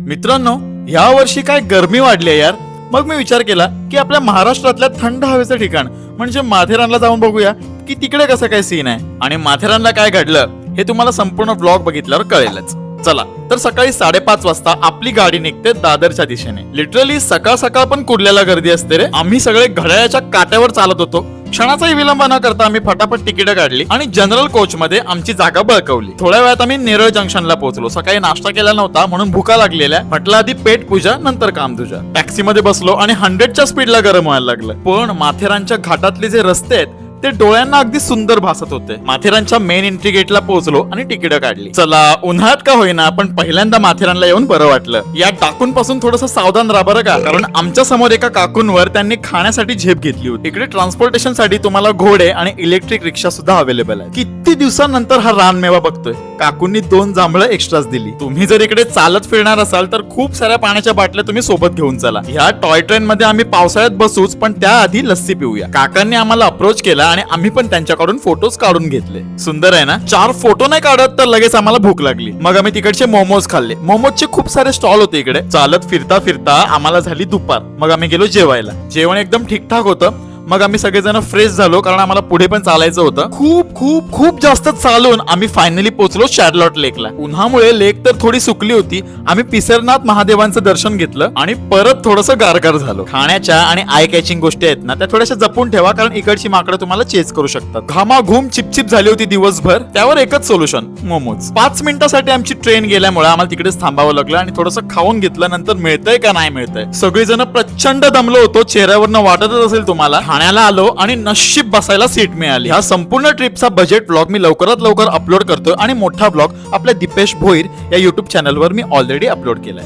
मित्रांनो, या वर्षी काय गरमी वाढली आहे यार. मग मी विचार केला की आपल्या महाराष्ट्रातल्या थंड हवेचं ठिकाण म्हणजे माथेरानला जाऊन बघूया की तिकडे कसं काय सीन आहे आणि माथेरानला काय घडलं हे तुम्हाला संपूर्ण व्लॉग बघितल्यावर कळेलच. चला तर सकाळी 5:30 वाजता आपली गाडी निघते दादरच्या दिशेने. लिटरली सकाळ सकाळ पण कुर्ल्याला गर्दी असते रे. आम्ही सगळे घड्याळाच्या काट्यावर चालत होतो. क्षणाचाही विलंब न करता आम्ही फटाफट तिकीट काढली आणि जनरल कोच मध्ये आमची जागा बळकवली. थोड्या वेळात आम्ही नेरळ जंक्शनला पोहोचलो. सकाळी नाश्ता केला नव्हता म्हणून भुका लागलेल्या. म्हटलं आधी पेट पूजा नंतर काम तुझ्या. टॅक्सी मध्ये बसलो आणि 100च्या स्पीडला गरम व्हायला लागलं. पण माथेरानच्या घाटातले जे रस्ते आहेत ते डोळ्यांना अगदी सुंदर भासत होते. माथेरानच्या मेन एंट्री गेटला पोहोचलो आणि तिकीट काढली. चला उन्हाळ्यात का होईना पण पहिल्यांदा माथेरानला येऊन बरं वाटलं. या टाकूंपासून थोडंसं सावधान राहा बरं का, कारण आमच्या समोर एका काकूंवर त्यांनी खाण्यासाठी झेप घेतली होती. इकडे ट्रान्सपोर्टेशन साठी तुम्हाला घोडे आणि इलेक्ट्रिक रिक्षा सुद्धा अवेलेबल आहे. किती दिवसांनंतर हा रानमेवा बघतोय. काकूंनी 2 जांभळं एक्स्ट्राच दिली. तुम्ही जर इकडे चालत फिरणार असाल तर खूप साऱ्या पाण्याच्या बाटल्या तुम्ही सोबत घेऊन चला. ह्या टॉय ट्रेन मध्ये आम्ही पावसाळ्यात बसूच पण त्याआधी लस्सी पिऊया. काकांनी आम्हाला अप्रोच केला आणि आम्ही पण त्यांच्याकडून फोटोज काढून घेतले. सुंदर आहे ना. 4 फोटो नाही काढत तर लगेच आम्हाला भूक लागली. मग आम्ही तिकडचे मोमोज खाल्ले. मोमोजचे खूप सारे स्टॉल होते इकडे. चालत फिरता फिरता आम्हाला झाली दुपार. मग आम्ही गेलो जेवायला. जेवण एकदम ठीकठाक होतं. मग आम्ही सगळेजण फ्रेश झालो कारण आम्हाला पुढे पण चालायचं होतं. खूप खूप खूप जास्त चालून आम्ही फायनली पोहोचलो शॅर्लॉट लेकला. उन्हामुळे लेक तर थोडी सुकली होती. आम्ही पिसरनाथ महादेवांचं दर्शन घेतलं आणि परत थोडंसं गारगार झालो. खाण्याच्या आणि आय कॅचिंग गोष्टी आहेत ना त्या थोड्याशा जपून ठेवा कारण इकडची माकडं तुम्हाला चेस करू शकतात. घामाघूम चिपचिप झाली होती दिवसभर. त्यावर एकच सोल्युशन, मोमोज. 5 मिनिटासाठी आमची ट्रेन गेल्यामुळे आम्हाला तिकडेच थांबावं लागलं आणि थोडंसं खाऊन घेतलं. नंतर मिळतंय का नाही मिळतंय. सगळेजण प्रचंड दमलो होतो. चेहऱ्यावरनं वाटतच असेल तुम्हाला. ठाण्याला आलो आणि नशीब बसायला सीट मिळाली. हा संपूर्ण ट्रिपचा बजेट व्लॉग मी लवकरात लवकर अपलोड करतोय आणि मोठा व्लॉग आपल्या दीपेश भोईर या युट्यूब चॅनलवर मी ऑलरेडी अपलोड केलाय.